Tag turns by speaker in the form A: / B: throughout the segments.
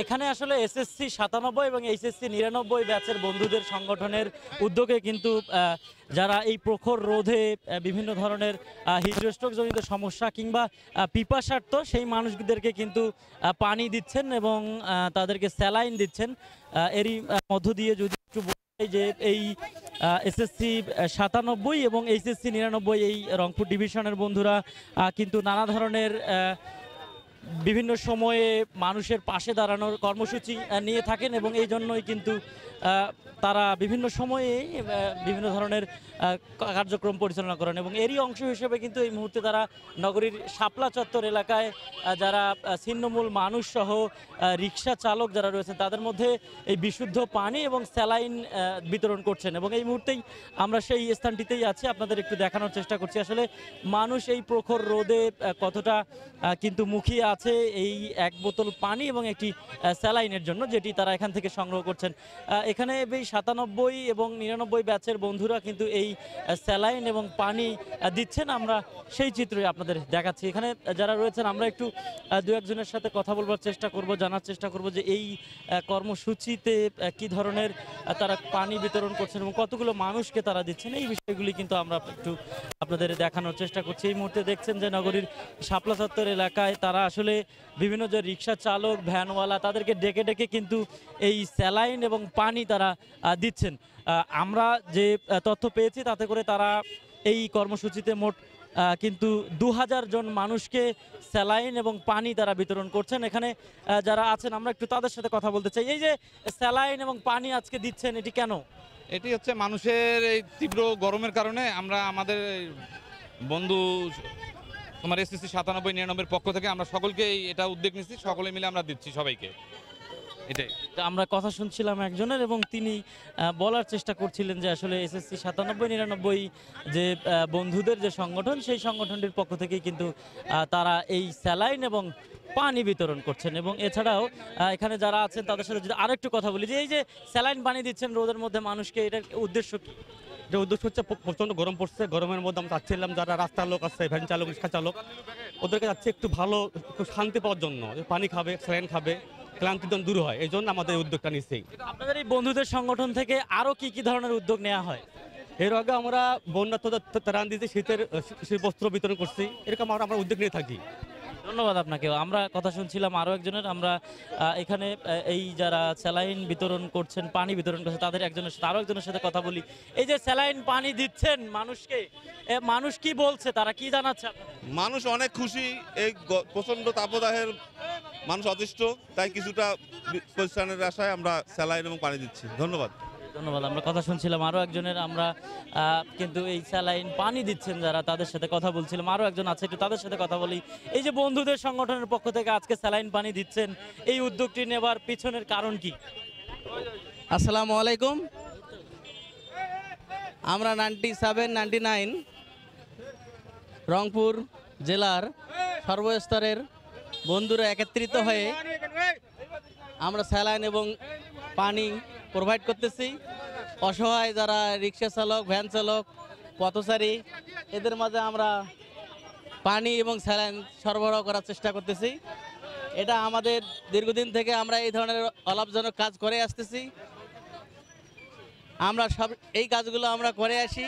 A: এখানে আসলে এসএসসি 97 এবং এইচএসসি 99 ব্যাচের বন্ধুদের সংগঠনের উদ্যোগে কিন্তু যারা এই প্রখর রোধে বিভিন্ন ধরনের হিটস্ট্রোকজনিত সমস্যা কিংবা পিপাসার্ত সেই মানুষদেরকে কিন্তু পানি দিচ্ছেন এবং তাদেরকে স্যালাইন দিচ্ছেন। এরই মধ্য দিয়ে যদি একটু বলি যে এই এসএসসি 97 এবং এইচএসসি 99 এই রংপুর ডিভিশনের বন্ধুরা কিন্তু নানা ধরনের বিভিন্ন সময়ে মানুষের পাশে দাঁড়ানোর কর্মসূচি নিয়ে থাকেন এবং এই জন্যই কিন্তু তারা বিভিন্ন সময়ে বিভিন্ন ধরনের কার্যক্রম পরিচালনা করেন এবং এরই অংশ হিসেবে কিন্তু এই মুহূর্তে তারা নগরীর শাপলা চত্বর এলাকায় যারা ছিন্নমূল মানুষ সহ রিক্সা চালক যারা রয়েছেন তাদের মধ্যে এই বিশুদ্ধ পানি এবং স্যালাইন বিতরণ করছেন এবং এই মুহূর্তেই আমরা সেই স্থানটিতেই আছি, আপনাদের একটু দেখানোর চেষ্টা করছি আসলে মানুষ এই প্রখর রোদে কতটা কিন্তু মুখিয়ে আছে এই এক বোতল পানি এবং একটি স্যালাইনের জন্য, যেটি তারা এখান থেকে সংগ্রহ করছেন। এখানে এই 97 এবং 99 ব্যাচের বন্ধুরা কিন্তু এই স্যালাইন এবং পানি দিচ্ছেন। আমরা সেই চিত্রই আপনাদের দেখাচ্ছি। এখানে যারা রয়েছেন আমরা একটু দু একজনের সাথে কথা বলবার চেষ্টা করব, জানার চেষ্টা করব যে এই কর্মসূচিতে কি ধরনের তারা পানি বিতরণ করছেন এবং কতগুলো মানুষকে তারা দিচ্ছেন, এই বিষয়গুলি কিন্তু আমরা একটু আপনাদের দেখানোর চেষ্টা করছি। এই মুহূর্তে দেখছেন যে নগরীর শাপলা চত্বর এলাকায় তারা আসলে বিভিন্ন যে রিক্সা চালক ভ্যানওয়ালা তাদেরকে ডেকে ডেকে কিন্তু এই স্যালাইন এবং পানি তারা দিচ্ছেন। আমরা যে তথ্য পেয়েছি তাতে করে তারা এই কর্মসূচিতে মোট কিন্তু 2000 জন মানুষকে স্যালাইন এবং পানি তারা বিতরণ করছেন। এখানে যারা আছেন আমরা একটু তাদের সাথে কথা বলতে চাই। এই যে স্যালাইন এবং পানি আজকে দিচ্ছেন, এটি কেন?
B: এটি হচ্ছে মানুষের এই তীব্র গরমের কারণে আমরা আমাদের বন্ধু তোমার এসএসসি 97-99 পক্ষ থেকে আমরা সকলকে এটা উদ্যোগ নিচ্ছি, সকলে মিলে আমরা দিচ্ছি সবাইকে। এটাই
A: আমরা কথা শুনছিলাম একজনের এবং তিনি বলার চেষ্টা করছিলেন যে আসলে এসএসসি 97-99 যে বন্ধুদের যে সংগঠন সেই সংগঠনটির পক্ষ থেকেই কিন্তু তারা এই স্যালাইন এবং পানি বিতরণ করছেন এবং এছাড়াও এখানে যারা আছেন তাদের সাথে যদি আরেকটু কথা বলি যে এই যে স্যালাইন পানি দিচ্ছেন রোদের মধ্যে মানুষকে, এটার উদ্দেশ্য কি?
C: যে উদ্দেশ্য হচ্ছে প্রচণ্ড গরম পড়ছে, গরমের মধ্যে আমরা চাচ্ছিলাম যারা রাস্তার লোক আছে, ভ্যান চালক, রিক্সা চালক, ওদেরকে যাচ্ছে একটু ভালো একটু শান্তি পাওয়ার জন্য, পানি খাবে, স্যালাইন খাবে, ক্লান্তি দূর হয়, এই জন্য আমাদের উদ্যোগটা নিচ্ছি।
A: আপনাদের এই বন্ধুদের সংগঠন থেকে আরও কি কি ধরনের উদ্যোগ নেওয়া হয়?
C: এর আগে আমরা বন্যা ত্রাণ দিতে শীতের বস্ত্র বিতরণ করছি, এরকম আমরা উদ্যোগ নিয়ে থাকি।
A: ধন্যবাদ আপনাকে। আমরা কথা শুনছিলাম আরও একজনের, আমরা এখানে এই যারা স্যালাইন বিতরণ করছেন পানি বিতরণ করছে তাদের একজনের সাথে আরও একজনের সাথে কথা বলি। এই যে স্যালাইন পানি দিচ্ছেন মানুষকে, মানুষ কি বলছে, তারা কি জানাচ্ছে?
D: মানুষ অনেক খুশি, এই প্রচন্ড তাপদাহের মানুষ অতিষ্ঠ, তাই কিছুটা পরিত্রাণের আশায় আমরা স্যালাইন এবং পানি দিচ্ছি। ধন্যবাদ।
A: ধন্যবাদ। আমরা কথা শুনছিলাম আরও একজনের, আমরা কিন্তু এই স্যালাইন পানি দিচ্ছেন যারা তাদের সাথে কথা বলছিলাম। আরও একজন আছে, একটু তাদের সাথে কথা বলি। এই যে বন্ধুদের সংগঠনের পক্ষ থেকে আজকে স্যালাইন পানি দিচ্ছেন, এই উদ্যোগটি নেবার পিছনের কারণ কি?
E: আসসালামু আলাইকুম। আমরা 97-99 রংপুর জেলার সর্বস্তরের বন্ধুরা একত্রিত হয়ে আমরা স্যালাইন এবং পানি প্রোভাইড করতেছি। অসহায় যারা রিক্সা চালক, ভ্যান চালক, পথচারী, এদের মাঝে আমরা পানি এবং স্যালাইন সরবরাহ করার চেষ্টা করতেছি। এটা আমাদের দীর্ঘদিন থেকে আমরা এই ধরনের অলাভজনক কাজ করে আসতেছি। আমরা সব এই কাজগুলো আমরা করে আসি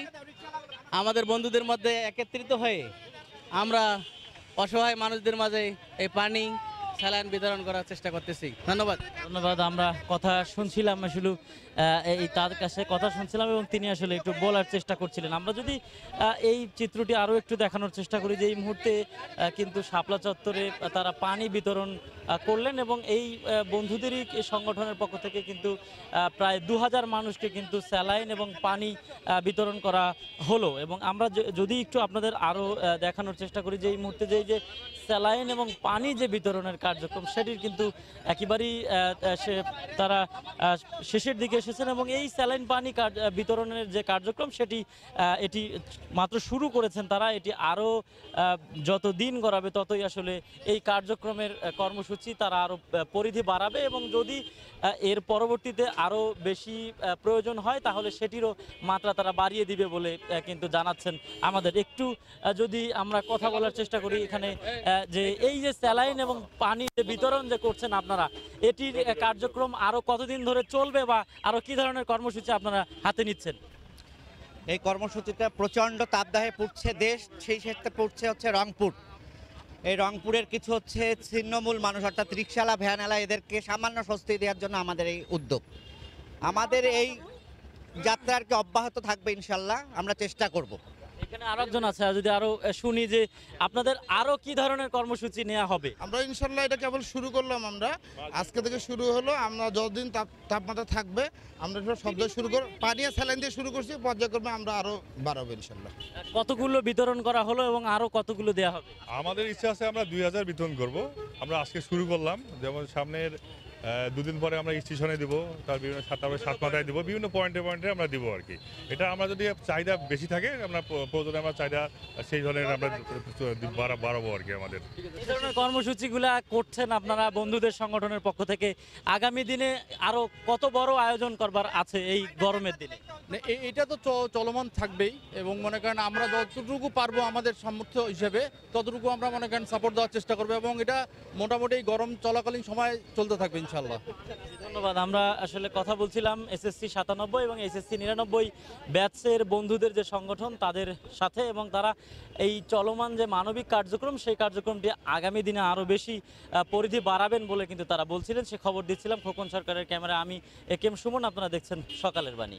E: আমাদের বন্ধুদের মধ্যে একত্রিত হয়ে আমরা অসহায় মানুষদের মাঝে এই পানি স্যালাইন বিতরণ করার চেষ্টা করতেছি। ধন্যবাদ।
A: ধন্যবাদ। আমরা কথা শুনছিলাম আসলে এই তার কাছে কথা শুনছিলাম এবং তিনি আসলে একটু বলার চেষ্টা করছিলেন। আমরা যদি এই চিত্রটি আরও একটু দেখানোর চেষ্টা করি যে এই মুহূর্তে কিন্তু শাপলা চত্বরে তারা পানি বিতরণ করলেন এবং এই বন্ধুদেরই সংগঠনের পক্ষ থেকে কিন্তু প্রায় 2000 মানুষকে কিন্তু স্যালাইন এবং পানি বিতরণ করা হলো এবং আমরা যদি একটু আপনাদের আরও দেখানোর চেষ্টা করি যে এই মুহূর্তে যে স্যালাইন এবং পানি যে বিতরণের কার্যক্রম সেটির কিন্তু একেবারেই তারা শেষের দিকে এসেছেন এবং এই স্যালাইন পানি বিতরণের যে কার্যক্রম এটি মাত্র শুরু করেছেন তারা। এটি আরও যত দিন গড়াবে ততই আসলে এই কার্যক্রমের কর্মসূচি কর্মসূচি তারা আরও পরিধি বাড়াবে এবং যদি এর পরবর্তীতে আরও বেশি প্রয়োজন হয় তাহলে সেটিরও মাত্রা তারা বাড়িয়ে দিবে বলে কিন্তু জানাচ্ছেন আমাদের। একটু যদি আমরা কথা বলার চেষ্টা করি এখানে যে এই যে স্যালাইন এবং পানি যে বিতরণ যে করছেন আপনারা, এটির কার্যক্রম আরও কতদিন ধরে চলবে বা আরও কী ধরনের কর্মসূচি আপনারা হাতে নিচ্ছেন?
F: এই কর্মসূচিটা প্রচণ্ড তাপদাহে পুড়ছে দেশ, সেই ক্ষেত্রে পুড়ছে হচ্ছে রংপুর। এই রংপুরের কিছু হচ্ছে ছিন্নমূল মানুষ অর্থাৎ রিক্সাওয়ালা ভ্যানওয়ালা এদেরকে সামান্য স্বস্তি দেওয়ার জন্য আমাদের এই উদ্যোগ। আমাদের এই যাত্রা আর কি অব্যাহত থাকবে ইনশাল্লাহ, আমরা চেষ্টা করব।
A: এখানে আরো একজন আছে, যদি আরো শুনি যে আপনাদের আরো কি ধরনের কর্মসূচি নেওয়া হবে।
G: আমরা ইনশাল্লাহ এটা কেবল শুরু করলাম, আমরা আজকে থেকে শুরু হলো। আমরা যতদিন তাপমাত্রা থাকবে আমরা সব জায়গায় শুরু করব, পানি আর স্যালাইন দিয়ে শুরু করছি, পর্যায়ক্রমে আমরা আরো বাড়াবো ইনশাল্লাহ।
A: কতগুলো বিতরণ করা হলো এবং আরো কতগুলো দেওয়া হবে?
H: আমাদের ইচ্ছা আছে আমরা 2000 বিতরণ করব। আমরা আজকে শুরু করলাম, যেমন সামনের দুদিন পরে আমরা স্টেশনে দিব, তার বিভিন্ন সাত মাথায় দিব, বিভিন্ন পয়েন্টে পয়েন্টে আমরা দিব আর কি। এটা আমরা যদি চাহিদা বেশি থাকে আমরা প্রয়োজনে আমরা চাহিদা সেই ধরনের আমরা বাড়াবো আর কি। আমাদের
A: এই ধরনের কর্মসূচিগুলা করছেন আপনারা বন্ধুদের সংগঠনের পক্ষ থেকে, আগামী দিনে আরো কত বড় আয়োজন করবার আছে এই গরমের দিনে?
I: এটা তো চলমান থাকবেই এবং মনে করেন আমরা যতটুকু পারবো আমাদের সামর্থ্য হিসেবে ততটুকু আমরা মনে করেন সাপোর্ট দেওয়ার চেষ্টা করবো এবং এটা মোটামুটি গরম চলাকালীন সময় চলতে থাকবে ইনশাল্লাহ।
A: ধন্যবাদ। আমরা আসলে কথা বলছিলাম এসএসসি 97 এবং এসএসসি 99 ব্যাচের বন্ধুদের যে সংগঠন তাদের সাথে, এবং তারা এই চলমান যে মানবিক কার্যক্রম সেই কার্যক্রমটি আগামী দিনে আরও বেশি পরিধি বাড়াবেন বলে কিন্তু তারা বলছিলেন। সে খবর দিচ্ছিলাম খোকন সরকারের ক্যামেরা, আমি একেএম সুমন। আপনারা দেখছেন সকালের বাণী।